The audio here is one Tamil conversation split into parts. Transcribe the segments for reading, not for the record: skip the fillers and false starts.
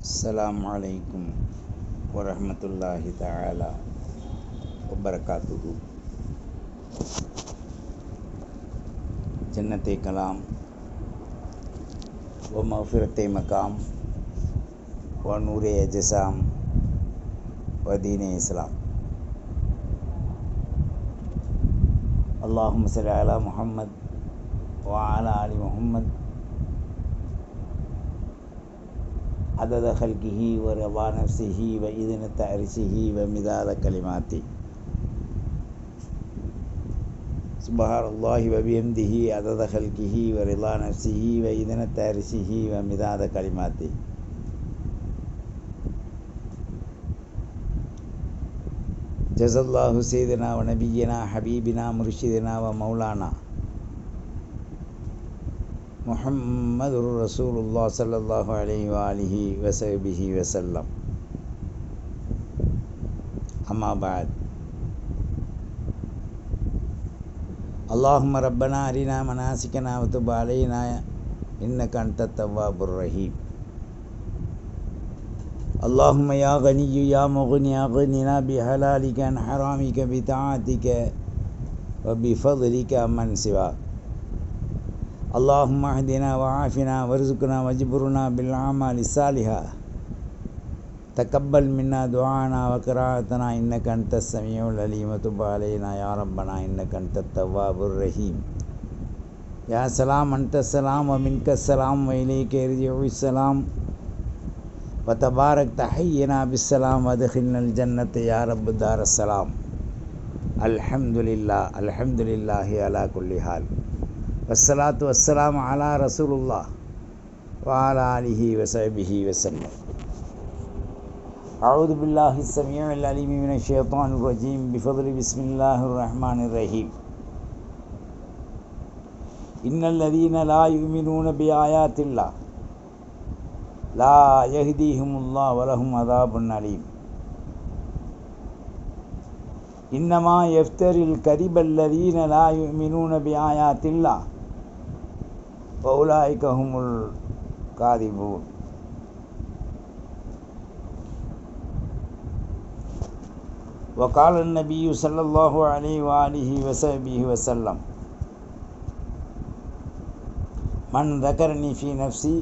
அஸ்ஸலாமு அலைக்கும் வரஹ்மத்துல்லாஹி தஆலா வபரகாத்துஹு. ஜன்னத்தை கலாம் வ மஃபிரத்தை மகாம் வ நூரே அஜசாம் வ தீனே இஸ்லாம். அல்லாஹும்ம ஸல்லி அலா முஹம்மத் வ அலா ஆலி முஹம்மத் عدد خلقه ورضا نفسه وإذنة عرشه ومداد كلماته سبحان الله وبحمده عدد خلقه ورضا نفسه وإذنة عرشه ومداد كلماته. جزا الله سيدنا ونبينا حبيبنا مرشدنا ومولانا محمد رسول الله صلى الله عليه وآله وصحبه وسلم. أما بعد، اللهم ربنا أرنا مناسكنا وتب علينا إنك أنت التواب الرحيم. اللهم يا غني يا مغني أغننا بحلالك عن حرامك بطاعتك وبفضلك عمن سواك. اللهم اهدنا وعافنا وارزقنا واجبرنا بالأعمال الصالحة. تقبل منا دعانا وقراءتنا إنك أنت السميع العليم وتب علينا يا ربنا إنك أنت التواب الرحيم. يا سلام أنت السلام ومنك السلام وإليك يرجع السلام وتبارك تحينا بالسلام وادخلنا الجنة يا رب دار السلام. الحمد لله على كل حال. والصلاة والسلام على رسول الله وعلى آله وصحبه وسلم. أعوذ بالله السميع العليم من الشيطان الرجيم بفضل بسم الله الرحمن الرحيم. إن الذين لا يؤمنون بآيات الله لا يهديهم الله ولهم عذاب أليم. إنما يفتري الكذب الذين لا يؤمنون بآيات الله وأولئك هم الكاذبون. وقال النبي صلى الله عليه وآله وصحبه وسلم: من ذكرني في نفسي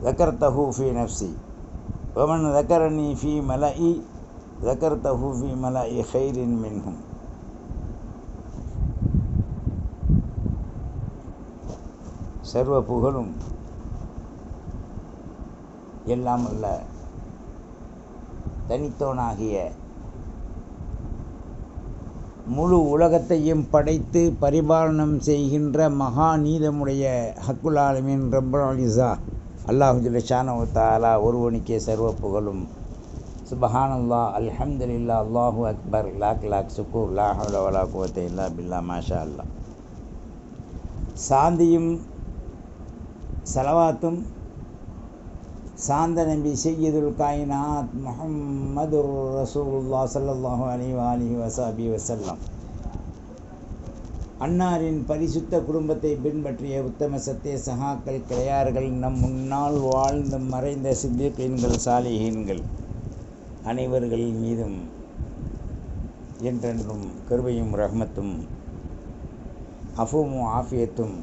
ذكرته في نفسي ومن ذكرني في ملئي ذكرته في ملأ خير منهم. சர்வ புகழும் எல்லாம் அல்ல தனித்தோனாகிய முழு உலகத்தையும் படைத்து பரிபாலனம் செய்கின்ற மகா நீதமுடைய ஹக்குல் ஆலமீன் ரப்பல் இஸ்ஸா அல்லாஹு ஜல்ல ஷானஹு தஆலா ஒருவனுக்கே சர்வ புகழும். சுபஹானல்லாஹ், அல்ஹம்துலில்லாஹ், அல்லாஹு அக்பர், லாக் லாக் சுக்கூர், லா ஹவ்ல வலா குவத்த இல்லா பில்லா, மாஷா அல்லாஹ். சாந்தியும் சலவாத்தும் சாந்த நபி சையதுல் காயினாத் முஹம்மதுர் ரசூலுல்லாஹ் ஸல்லல்லாஹு அலைஹி வஆலிஹி வஸஹ்பிஹி வஸல்லம் அன்னாரின் பரிசுத்த குடும்பத்தை பின்பற்றிய உத்தம சத்திய சகாக்கள் கிளையார்கள், நம் முன்னால் வாழ்ந்து மறைந்த சித்திகீன்கள், சாலிஹீன்கள் அனைவர்கள் மீதும் என்றென்றும் கிருபையும் ரஹ்மத்தும் அஃபுவும் ஆஃபியத்தும்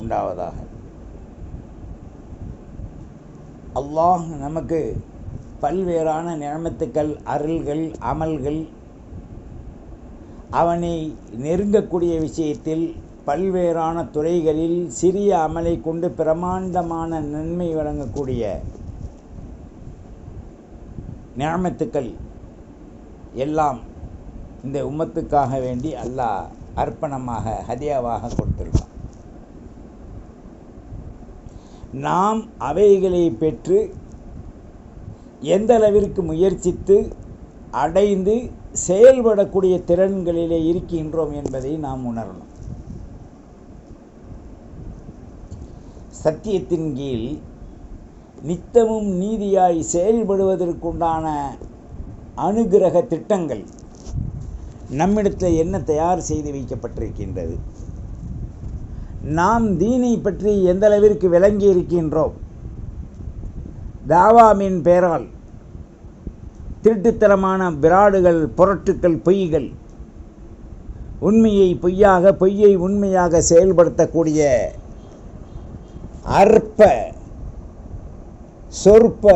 உண்டாவதாக. அல்லாஹ் நமக்கு பல்வேறான நிஅமத்துக்கள், அருள்கள், அமல்கள், அவனை நெருங்கக்கூடிய விஷயத்தில் பல்வேறான துறைகளில் சிறிய அமலை கொண்டு பிரமாண்டமான நன்மை வழங்கக்கூடிய நிஅமத்துக்கள் எல்லாம் இந்த உம்மத்துக்காக வேண்டி அல்லாஹ் அர்ப்பணமாக ஹதியாவாக கொடுத்திருக்கான். நாம் அவைகளை பெற்று எந்த அளவிற்கு முயற்சித்து அடைந்து செயல்படக்கூடிய திறன்களிலே இருக்கின்றோம் என்பதை நாம் உணரணும். சத்தியத்தின் கீழ் நித்தமும் நீதியாய் செயல்படுவதற்குண்டான அனுகிரக திட்டங்கள் நம்மிடத்தில் என்ன தயார் செய்து வைக்கப்பட்டிருக்கின்றது? நாம் தீனை பற்றி எந்த அளவிற்கு விளங்கி இருக்கின்றோம்? தாவாமின் பெயரால் திருட்டுத்தனமான பிராடுகள், புரட்டுக்கள், பொய்கள், உண்மையை பொய்யாக, பொய்யை உண்மையாக செயல்படுத்தக்கூடிய அற்ப சொற்ப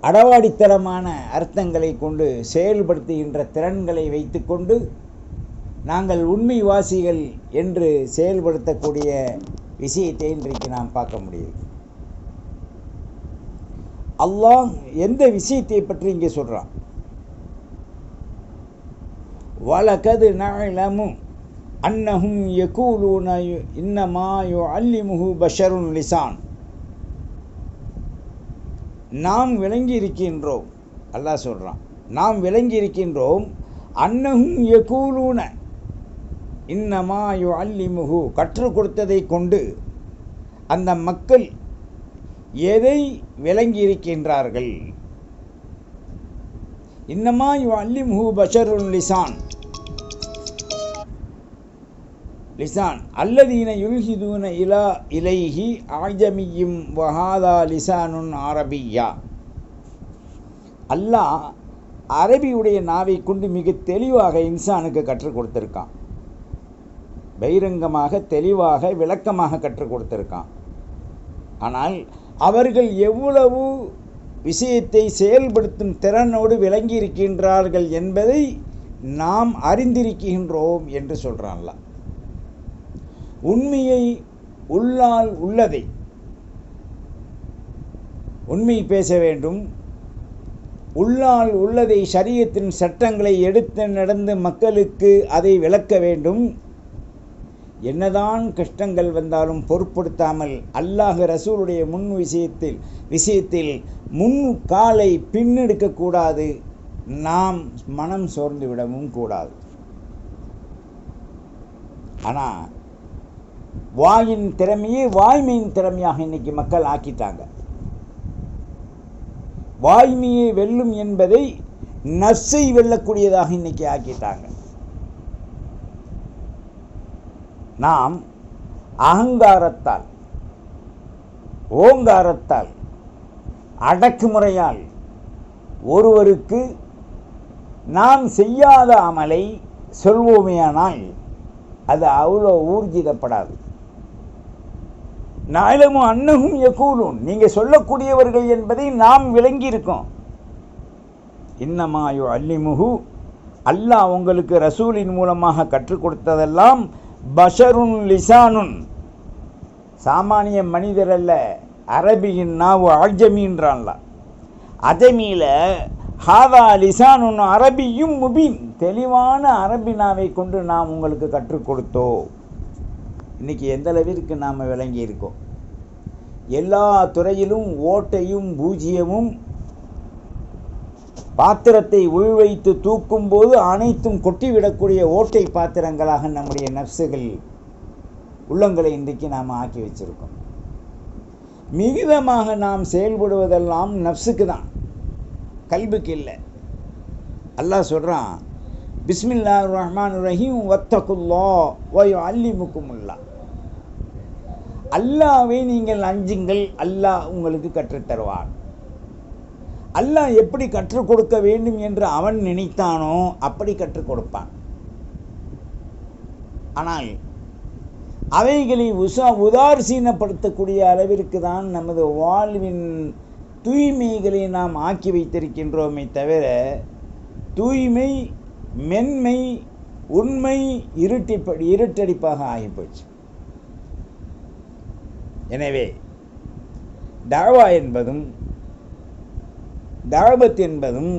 அடவாடித்தனமான அர்த்தங்களை கொண்டு செயல்படுத்துகின்ற திறன்களை வைத்துக்கொண்டு நாங்கள் உண்மைவாசிகள் என்று செயல்படுத்தக்கூடிய விஷயத்தை இன்றைக்கு நாம் பார்க்க முடியும். அல்லாஹ் எந்த விஷயத்தை பற்றி இங்கே சொல்றான்? வலகது நஅலமு அன்னஹும் யகூலூன இன்னமா யுஅல்லிமுஹு பஷருன் லிசான். நாம் விளங்கி இருக்கின்றோம், அல்லாஹ் சொல்றான், நாம் விளங்கி இருக்கின்றோம். அன்னஹும் யகூலூன இன்னமா யுஅல்லிமுஹு, கற்றுக் கொடுத்ததை கொண்டு அந்த மக்கள் எதை விளங்கி இருக்கின்றார்கள்? இன்னமா யுஅல்லிமுஹு பஷருன் லிசான் லிசான் அல்லதீன யுல்ஹிதூன இலைஹி ஆஜமியும் வஹாதா லிசானுன் அரபியா. அல்லாஹ் அரபியுடைய நாவை கொண்டு மிக தெளிவாக இன்சானுக்கு கற்றுக் கொடுத்திருக்கான். பகிரங்கமாக, தெளிவாக, விளக்கமாக கற்றுக் கொடுத்திருக்கான். ஆனால் அவர்கள் எவ்வளவு விஷயத்தை செயல்படுத்தும் திறனோடு விளங்கி இருக்கின்றார்கள் என்பதை நாம் அறிந்திருக்கின்றோம் என்று சொல்றான்ல. உண்மையை உள்ளால் உள்ளதை உண்மை பேச வேண்டும். உள்ளால் உள்ளதை, ஷரியத்தின் சட்டங்களை எடுத்து நடந்து மக்களுக்கு அதை விளக்க வேண்டும். என்னதான் கஷ்டங்கள் வந்தாலும் பொருட்படுத்தாமல் அல்லாஹ் ரசூலுடைய முன் விஷயத்தில் முன் காலை பின்னெடுக்கக்கூடாது. நாம் மனம் சோர்ந்து விடவும் கூடாது. ஆனால் வாயின் திறமையே வாய்மையின் திறமையாக இன்னைக்கு மக்கள் ஆக்கிட்டாங்க. வாய்மையை வெல்லும் என்பதை நஃப்ஸை வெல்லக்கூடியதாக இன்னைக்கு ஆக்கிட்டாங்க. நாம் அகங்காரத்தால், ஓங்காரத்தால், அடக்குமுறையால் ஒருவருக்கு நாம் செய்யாத அமலை சொல்வோமேயானால் அது அவ்வளோ ஊர்ஜிதப்படாது. நாயலமும் அன்னகும் யகூலூன், நீங்க சொல்லக்கூடியவர்கள் என்பதை நாம் விளங்கி இருக்கோம். இன்னமா யுஅல்லிமுஹு, அல்லாஹ் உங்களுக்கு ரசூலின் மூலமாக கற்றுக் கொடுத்ததெல்லாம் பஷருன் லிசானுன், சாமானிய மனிதர் அல்ல. அரபியின் நாவு அஜமின்றான்ல. அஜமியில ஹாதா லிசானுன் அரபியும் முபீன், தெளிவான அரபி நாவை கொண்டு நாம் உங்களுக்கு கற்றுக் கொடுத்தோம். இன்னைக்கு எந்த அளவிற்கு நாம் விளங்கி இருக்கோம்? எல்லா துறையிலும் ஓட்டையும் பூஜ்ஜியமும், பாத்திரத்தை உள்வைத்து தூக்கும் போது அனைத்தும் கொட்டிவிடக்கூடிய ஓட்டை பாத்திரங்களாக நம்முடைய நஃப்ஸுகள், உள்ளங்களை இன்றைக்கு நாம் ஆக்கி வச்சிருக்கோம். மிகுதமாக நாம் செயல்படுவதெல்லாம் நஃப்ஸுக்கு தான், கல்புக்கு இல்லை. அல்லாஹ் சொல்றான், பிஸ்மில்லாஹிர் ரஹ்மானிர் ரஹீம் வத்தகுல்லாஹ் வ யுஅல்லிமுக்குமுல்லாஹ். அல்லாஹ்வை நீங்கள் அஞ்சுங்கள், அல்லாஹ் உங்களுக்கு கற்றுத்தருவான். அல்லாஹ் எப்படி கற்றுக் கொடுக்க வேண்டும் என்று அவன் நினைத்தானோ அப்படி கற்றுக் கொடுப்பான். ஆனால் அவைகளை உதாசீனப்படுத்தக்கூடிய அளவிற்கு தான் நமது வாழ்வின் தூய்மைகளை நாம் ஆக்கி வைத்திருக்கின்றோமே தவிர, தூய்மை, மென்மை, உண்மை இருட்டடிப்பாக ஆகிப்போச்சு. எனவே தாவா என்பதும் தாவத் என்பதும்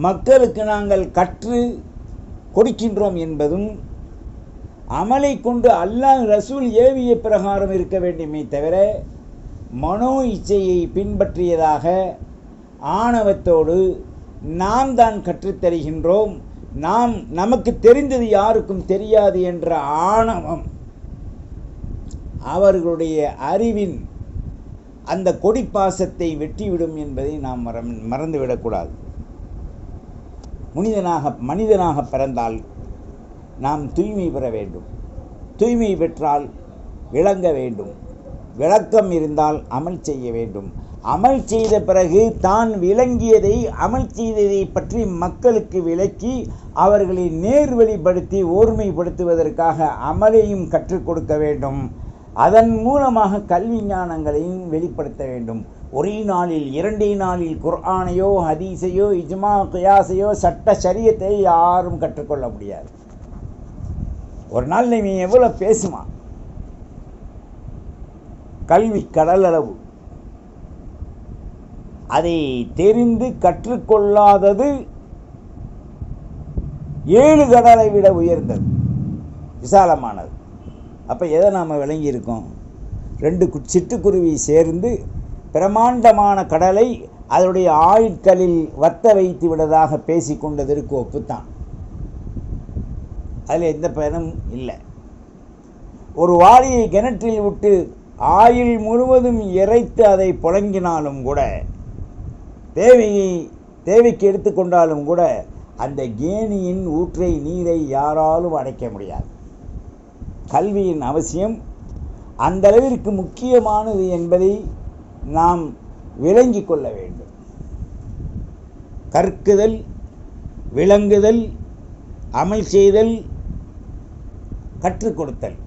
மக்களுக்கு நாங்கள் கற்று கொடுக்கின்றோம் என்பதும் அமலை கொண்டு அல்லாஹ் ரசூல் ஏவிய பிரகாரம் இருக்க வேண்டுமே தவிர, மனோ இச்சையை பின்பற்றியதாக ஆணவத்தோடு நாம் தான் கற்றுத்தருகின்றோம், நமக்கு தெரிந்தது யாருக்கும் தெரியாது என்ற ஆணவம் அவர்களுடைய அறிவின் அந்த கொடிப்பாசத்தை வெட்டிவிடும் என்பதை நாம் மறந்துவிடக்கூடாது. மனிதனாக பிறந்தால் நாம் தூய்மை பெற வேண்டும். தூய்மை பெற்றால் விளங்க வேண்டும். விளக்கம் இருந்தால் அமல் செய்ய வேண்டும். அமல் செய்த பிறகு தான் விளங்கியதை அமல் செய்ததை பற்றி மக்களுக்கு விளக்கி அவர்களை நேர்வழிப்படுத்தி ஓர்மைப்படுத்துவதற்காக அமலையும் கற்றுக் கொடுக்க வேண்டும். அதன் மூலமாக கல்வி ஞானங்களையும் வெளிப்படுத்த வேண்டும். ஒரே நாளில் 2 நாளில் குர்ஆனையோ ஹதீஸையோ இஜ்மா கியாஸையோ சட்ட ஷரியத்தை யாரும் கற்றுக்கொள்ள முடியாது. ஒரு நாள் நீ எவ்வளோ பேசுமா? கல்வி கடலளவு. அதை தெரிந்து கற்றுக்கொள்ளாதது 7 கடலை விட உயர்ந்தது, விசாலமானது. அப்போ எதை நாம் விளங்கியிருக்கோம்? 2 சிட்டுக்குருவி சேர்ந்து பிரமாண்டமான கடலை அதனுடைய ஆயுட்களில் வத்த வைத்து விடதாக பேசி கொண்டதற்கு ஒப்புத்தான். அதில் எந்த பயனும் இல்லை. ஒரு வாளியை கிணற்றில் விட்டு ஆயுள் முழுவதும் இறைத்து அதை புழங்கினாலும் கூட, தேவைக்கு எடுத்துக்கொண்டாலும் கூட, அந்த கேணியின் ஊற்றை நீரை யாராலும் அடைக்க முடியாது. கல்வியின் அவசியம் அந்த அளவிற்கு முக்கியமானது என்பதை நாம் விளங்கி கொள்ள வேண்டும். கற்குதல், விளங்குதல், அமல் செய்தல், கற்றுக் கொடுத்தல்,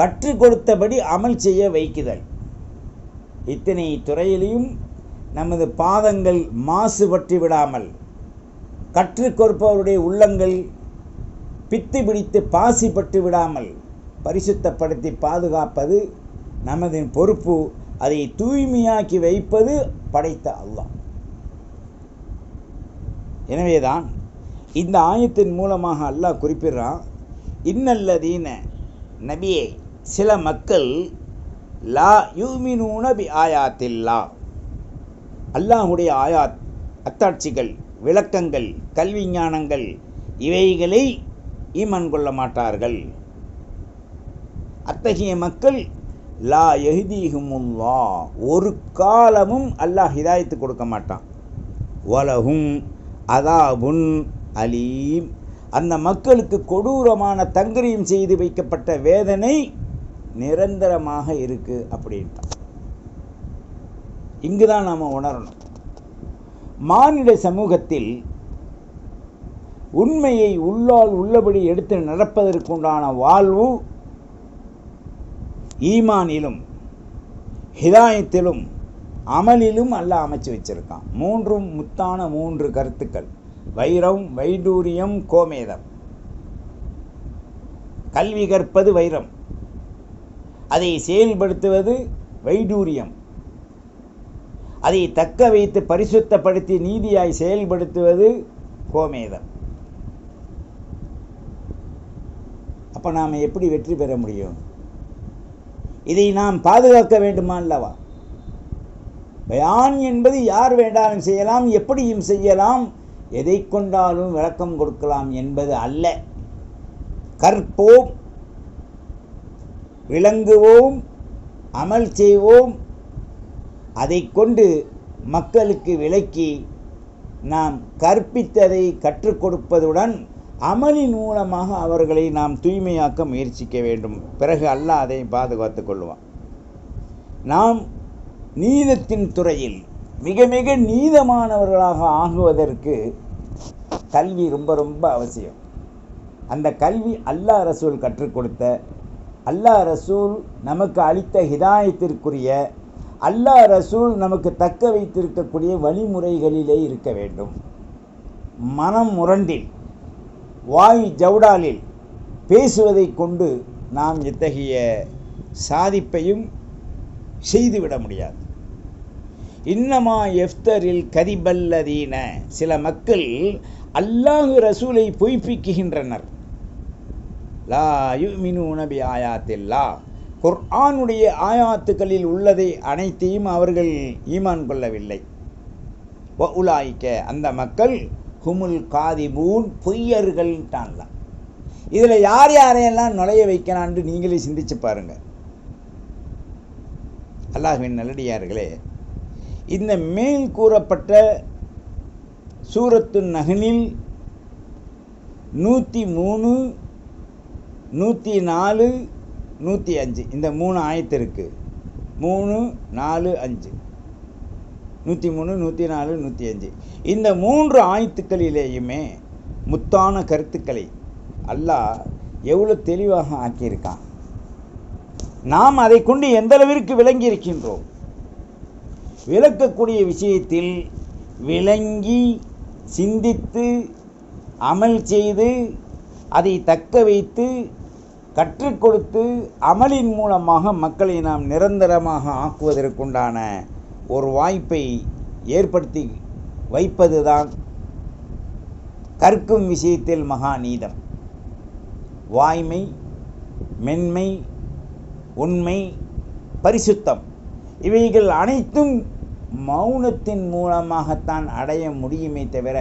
கற்றுக் கொடுத்தபடி அமல் செய்ய வைக்குதல். இத்தனை துறையிலையும் நமது பாதங்கள் மாசுபட்டு விடாமல், கற்றுக் கொடுப்பவருடைய உள்ளங்கள் பித்து பிடித்து பாசிப்பட்டு விடாமல் பரிசுத்தப்படுத்தி பாதுகாப்பது நமது பொறுப்பு. அதை தூய்மையாக்கி வைப்பது படைத்த அல்லாஹ். எனவேதான் இந்த ஆயத்தின் மூலமாக அல்லாஹ் குறிப்பிடுறான், இன்னல்லதீன நபியே, சில மக்கள் லா யூமினூன பி ஆயாத்தில்லா, அல்லாஹுடைய ஆயாத், அத்தாட்சிகள், விளக்கங்கள், கல்வி ஞானங்கள், இவைகளை ஈமான் கொள்ள மாட்டார்கள். அத்தகைய மக்கள் லா யஹ்தீஹுமுல்லா, ஒரு காலமும் அல்லாஹ் ஹிதாயத்து கொடுக்க மாட்டான். வலஹும் அதாபுன் அலீம், அந்த மக்களுக்கு கொடூரமான தங்கரியம் செய்து வைக்கப்பட்ட வேதனை நிரந்தரமாக இருக்கு அப்படின்ட்டான். இங்குதான் நாம் உணரணும், மானிட சமூகத்தில் உண்மையை உள்ளால் உள்ளபடி எடுத்து நடப்பதற்குண்டான வாழ்வு ஈமானிலும் ஹிதாயத்திலும் அமலிலும் அல்லாஹ் அமைச்சு வச்சிருக்கான். 3 முத்தான 3 கருத்துக்கள்: வைரம், வைடூரியம், கோமேதம். கல்வி கற்பது வைரம், அதை செயல்படுத்துவது வைடூரியம், அதை தக்க வைத்து பரிசுத்தப்படுத்தி நீதியாய் செயல்படுத்துவது கோமேதம். அப்போ நாம் எப்படி வெற்றி பெற முடியும்? இதை நாம் பாதுகாக்க வேண்டுமா அல்லவா? பயான் என்பது யார் வேண்டாலும் செய்யலாம், எப்படியும் செய்யலாம், எதை கொண்டாலும் விளக்கம் கொடுக்கலாம் என்பது அல்ல. கற்போம், விளங்குவோம், அமல் செய்வோம், அதை கொண்டு மக்களுக்கு விளக்கி நாம் கற்பித்ததை கற்றுக் கொடுப்பதுடன் அமலின் மூலமாக அவர்களை நாம் தூய்மையாக்க முயற்சிக்க வேண்டும். பிறகு அல்லாஹ் அதை பாதுகாத்து கொள்வான். நாம் நீதத்தின் துறையில் மிக மிக நீதமானவர்களாக ஆகுவதற்கு கல்வி ரொம்ப ரொம்ப அவசியம். அந்த கல்வி அல்லாஹ் ரசூல் கற்றுக் கொடுத்த, அல்லாஹ் ரசூல் நமக்கு அளித்த ஹிதாயத்திற்குரிய, அல்லாஹ் ரசூல் நமக்கு தக்க வைத்திருக்கக்கூடிய வழிமுறைகளிலே இருக்க வேண்டும். மனம் முரண்டில், வாய் ஜவுடாலில் பேசுவதை கொண்டு நாம் இத்தகைய சாதிப்பையும் செய்துவிட முடியாது. இன்னமா எஃப்தரில் கதிபல்லதீன, சில மக்கள் அல்லாஹ் ரசூலை பொய்ப்பிக்குகின்றனர். லா யுமினூன பி ஆயாத்தில்லா, குர்ஆனுடைய ஆயாத்துக்களில் உள்ளதை அனைத்தையும் அவர்கள் ஈமான் கொள்ளவில்லை. வ உலாயிக்க, அந்த மக்கள் ஹுமுல் காதிபூன், பொய்யர்கள்ட்டான்லாம். இதில் யார் யாரையெல்லாம் நுழைய வைக்கலான்னு நீங்களே சிந்திச்சு பாருங்கள். அல்லாஹ்வின் நல்லடியார்களே, இந்த மேல் கூறப்பட்ட சூரத்து நஹ்லில் 103, 104, 105 இந்த 3 ஆயத்து இருக்குது. 3, 4, 5, 103, 104, 105 இந்த 3 ஆயத்துக்களிலேயுமே முத்தான கருத்துக்களை அல்லாஹ் எவ்வளோ தெளிவாக ஆக்கியிருக்கான். நாம் அதை கொண்டு எந்த அளவிற்கு விளங்கி இருக்கின்றோம். விளக்கக்கூடிய விஷயத்தில் விளங்கி சிந்தித்து அமல் செய்து அதை தக்க வைத்து கற்றுக் கொடுத்து அமலின் மூலமாக மக்களை நாம் நிரந்தரமாக ஆக்குவதற்குண்டான ஒரு வாய்ப்பை ஏற்படுத்தி வைப்பதுதான் கற்கும் விஷயத்தில் மகாநீதம். வாய்மை, மென்மை, உண்மை, பரிசுத்தம் இவைகள் அனைத்தும் மௌனத்தின் மூலமாகத்தான் அடைய முடியுமே தவிர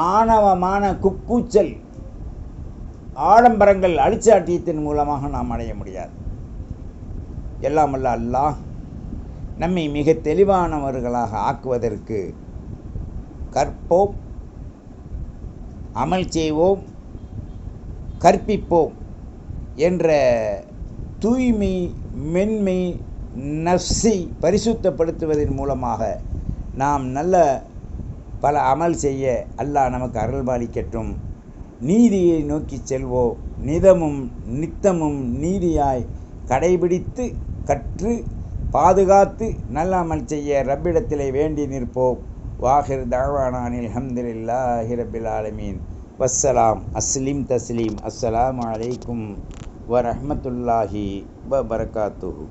ஆணவமான குக்கூச்சல் ஆடம்பரங்கள் அழிச்சாட்டியத்தின் மூலமாக நாம் அடைய முடியாது. எல்லாம் அல்ல அல்லாஹ் நம்மை மிக தெளிவானவர்களாக ஆக்குவதற்கு கற்போம், அமல் செய்வோம், கற்பிப்போம் என்ற தூய்மை, மென்மை, நஃப்ஸை பரிசுத்தப்படுத்துவதன் மூலமாக நாம் நல்ல பல அமல் செய்ய அல்லாஹ் நமக்கு அருள்பாலிக்கட்டும். நீதியை நோக்கி செல்வோம். நிதமும் நித்தமும் நீதியாய் கடைபிடித்து கற்று பாதுகாத்து நல்ல அமல் செய்ய ரப்பிடத்திலே வேண்டி நிற்போம். வாஹிர் தஅவானானில் அல்ஹம்துலில்லாஹி ரப்பில் ஆலமீன். வஸ்ஸலாம். அஸ்லிம் தஸ்லீம். அஸ்ஸலாமு அலைக்கும் வரஹ்மத்துல்லாஹி வபரகாத்துஹு.